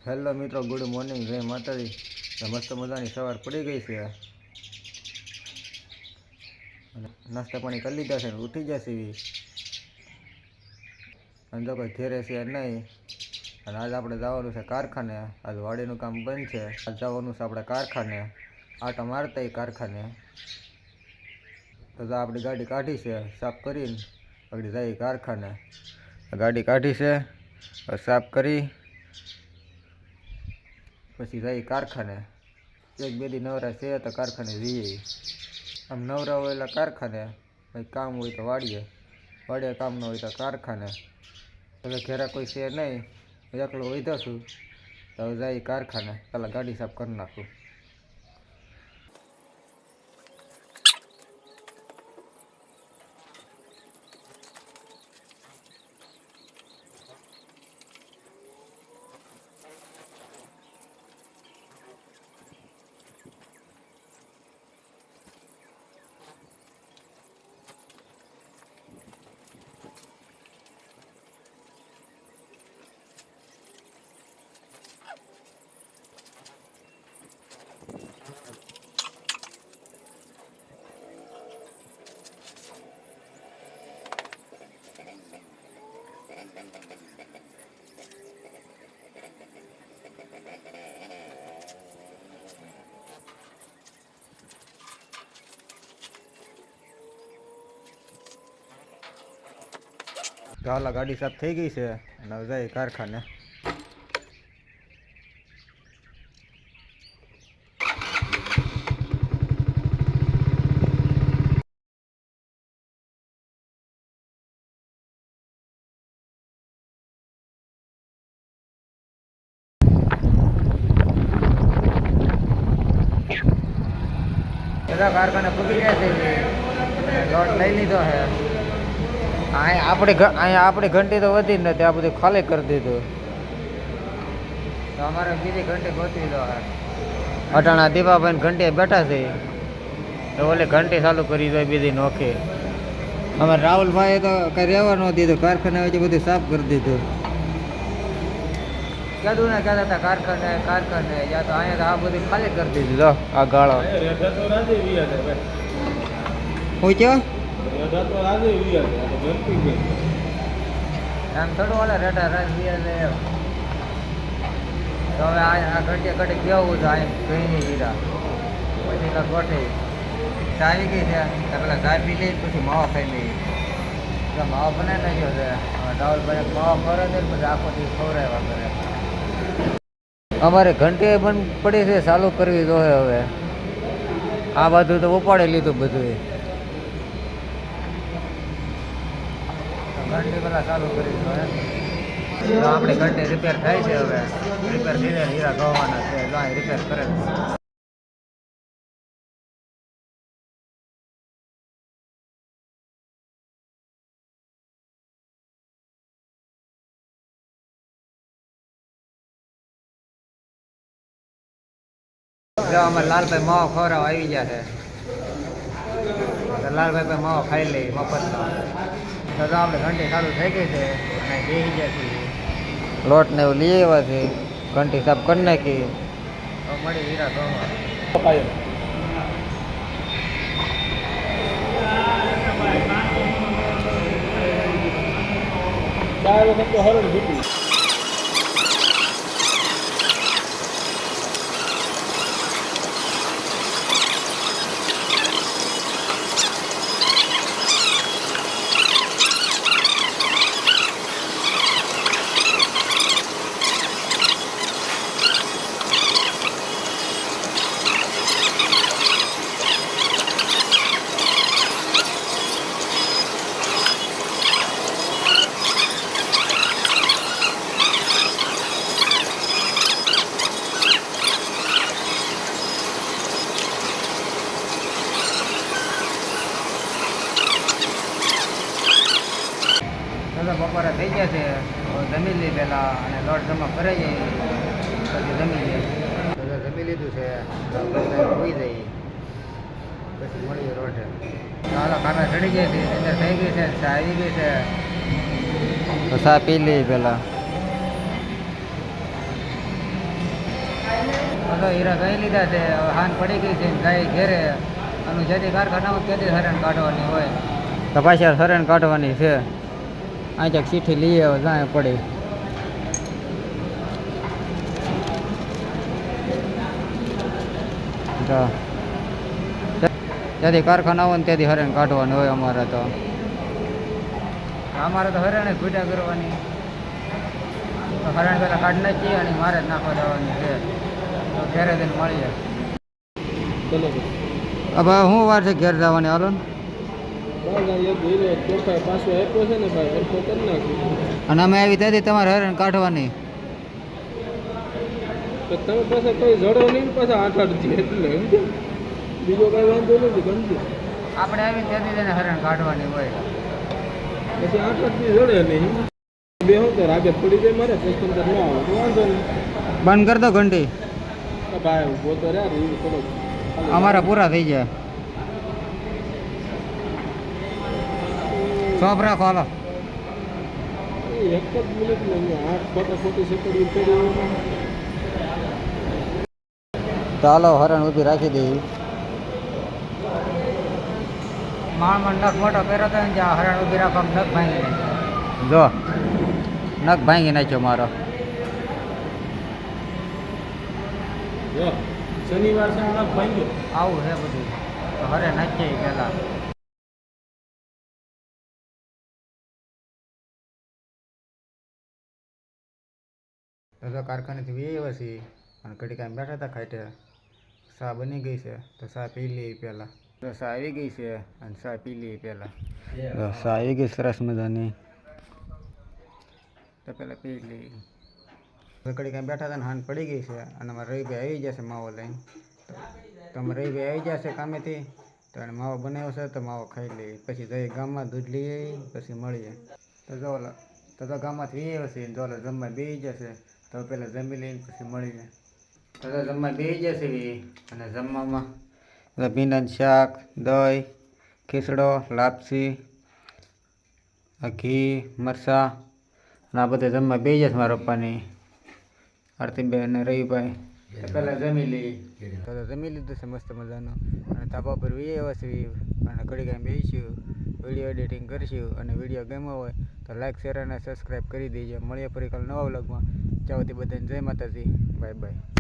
Hello મિત્રો, good morning. જય માતાજી. મસ્ત મજાની સવાર પડી ગઈ છે. નાસ્તા પાણી કરી લીધા છે, ઉઠી જશે એવી. અને તો કોઈ ઘેરે છે નહીં. અને આજ આપણે જવાનું છે કારખાને. આજ વાડીનું કામ બંધ છે. આજ જવાનું છે આપણે કારખાને, આટો મારતા એ કારખાને. તો આપણી ગાડી કાઢી છે, સાફ કરીને આગળ જઈએ કારખાને. ગાડી કાઢી છે, સાફ કરી પછી જઈએ કારખાને. એક બે દી નવરા છે તો કારખાને જઈએ. આમ નવરા હોય એટલે કારખાને, કંઈ કામ હોય તો વાડીએ કામ ન હોય તો કારખાને. હવે ઘેરે કોઈ છે નહીં, એકલો વૈધો છું તો હવે જઈએ કારખાને. પહેલાં ગાડી સાફ કરી નાખું. તો હાલા ગાડી સાફ થઈ ગઈ છે અને હવે જઈએ કારખાને. બધા કારખાને પૂકી ગયા છે, લોટ લઈ લીધો છે. અહીંયા આપણી ઘંટી તો વધી જ નથી, આ બધું ખાલી કરી દીધું. તો અમારે બીજી ઘંટી ગોતવી દો. અટાણા દીપાભાઈ ઘંટી બેઠા છે તો ઓલી ઘંટી ચાલુ કરી દો બીજી નોખી. અમારે રાહુલભાઈએ તો કઈ રહેવા ન દીધું, કારખાને વચ્ચે બધું સાફ કરી દીધું. કીધું ને કહેતા હતા કારખાને યા તો અહીંયા તો આ બધું ખાલી કરી દીધું. જો આ ગાળો પૂછ્યો આમ થોડું ઓલા રેટા રાજ તો હવે આ ઘંટી ઘટી કેવું છે અહીં હીરા પછી તો ગોઠી આવી ગઈ છે. પેલા ચા પી લઈ પછી માવો ખાઈ લઈ. માવો બનાવી નાખ્યો છે. રાહુલભાઈ માવો કરે છે પછી આખો દિવસ ખવડાવ્યા કરે. અમારે ઘંટી બંધ પડી છે, ચાલુ કરવી જોઈએ હવે. આ બધું તો ઉપાડી લીધું બધું. ઘંટી પેલા ચાલુ કરી દો. આપણી ઘંટી રિપેર થાય છે. હવે રિપેર ધીરે હીરા ગવાના છે, રિપેર કરે. અમારે લાલભાઈ માવો ખવડાવ આવી ગયા છે. લાલભાઈ ભાઈ માવો ખાઈ લઈ મફતનો. તો આપણે ઘંટી ચાલુ થઈ ગઈ છે અને બેસી ગયા છીએ. લોટ ને એવું લઈ આવ્યા છે, ઘંટી સાફ કરી નાખી. મળી હીરા ગવા. બપોરે થઈ ગયા છે, જમી લઈ પહેલાં અને લોટ જમા ભરાઈ જાય પછી જમી લઈએ. જમી લીધું છે, હોઈ જઈએ પછી મળીએ રોટે. ચાલો કાકા ચડી ગયા છે, અંદર થઈ ગઈ છે, ચા આવી ગઈ છે. ચા પી લઈએ પહેલાં. બધો હીરા ગઈ લીધા છે, હવે હાન પડી ગઈ છે ને ગાય ઘેરે અને જેથી કારખાનામાં તેથી હરણ કાઢવાની હોય તો પાછી હરણ કાઢવાની છે. અહીં ચીઠી લઈએ હવે જાય પડી તો ત્યાંથી કારખાના હોય ને ત્યાંથી હરણ કાઢવાનું હોય. અમારે તો હરણ જ ભૂટા કરવાની, તો હરણ પહેલાં કાઢી નાખીએ અને મારે જ નાખવા જવાની છે. તો ઘેરે જઈને મળીએ. હવે શું વાર છે ઘેર જવાની? હાલો ને. અને અમે આવી ત્યાંથી તમારે હરણ કાઢવાની. તમે પાસે કઈ જડો નહીં, પાછા 8-8 એટલે બીજો કઈ વાંધો નથી. ગમતું આપણે આવી ત્યાંથી તેને હરણ કાઢવાની હોય, પછી 8-8 દી જડે નહીં. બે હું તો રાગે પડી જાય મારે પેસેન્જર ન આવે તો વાંધો નહીં. બંધ કર દો ઘંટી. ભાઈ ઉભો તો યાર થોડો અમારા પૂરા થઈ જાય. શોપ રાખો હાલો. એક જ મિનિટ ને 8 સેકન્ડ પડી. ચાલો હરણ ઊભી રાખી દઈ. માણ નખ મોટો પહેરો તો ને હરણ ઊભી રાખવા નખ ભાંગી નાખ્યો. જો નખ ભાંગી નાખ્યો મારો. શનિવાર છે નખ ભાંગ્યો. આવું છે બધું. તો હરે નાખીએ પેલા. તો કારખાનેથી વી છીએ અને ઘડી કાંઈ બેઠા હતા ખાઈટે. ચા બની ગઈ છે તો ચા પી લઈએ પહેલાં. તો ચા આવી ગઈ છે અને ચા પી લઈએ પહેલાં. ચા આવી ગઈ સરસ મજાની, તો પહેલાં પી લઈએ. તો ઘડી કાંઈ બેઠા હતા ને હાન પડી ગઈ છે અને અમારા રવિભાઈ આવી જશે માવો લઈને. તો અમારા રવિભાઈ આવી જશે કામેથી તો એને માવો બનાવ્યો છે તો માવો ખાઈ લઈએ. પછી જઈ ગામમાં દૂધ લઈ આવી પછી મળીએ. તો જો તો ગામમાંથી વી આવશે જો જમવા બેસી જશે તો પહેલાં જમી લઈને પછી મળીએ. તો જમવા બેસી જશે અને જમવામાં ભીંડાનું શાક, દહીં, ખીચડો, લાપસી, ઘી, મરચાં અને આ બધા જમવા બેસી જશે મારા પપ્પાની, આરતીબેન અને રવિભાઈ. તો પહેલાં જમી લઈએ. તો જમી લીધું છે મસ્ત મજાનું અને ધાબા પર વી આવ્યા છે અને ઘડી કાંઈ બેસીશું, વિડીયો એડિટિંગ કરીશું. અને વિડીયો ગમ્યો હોય તો લાઈક, શેર અને સબસ્ક્રાઈબ કરી દેજો. મળીએ ફરી કાલ નવા વ્લોગમાં. ત્યાં સુધી બધાને જય માતાજી. Bye bye.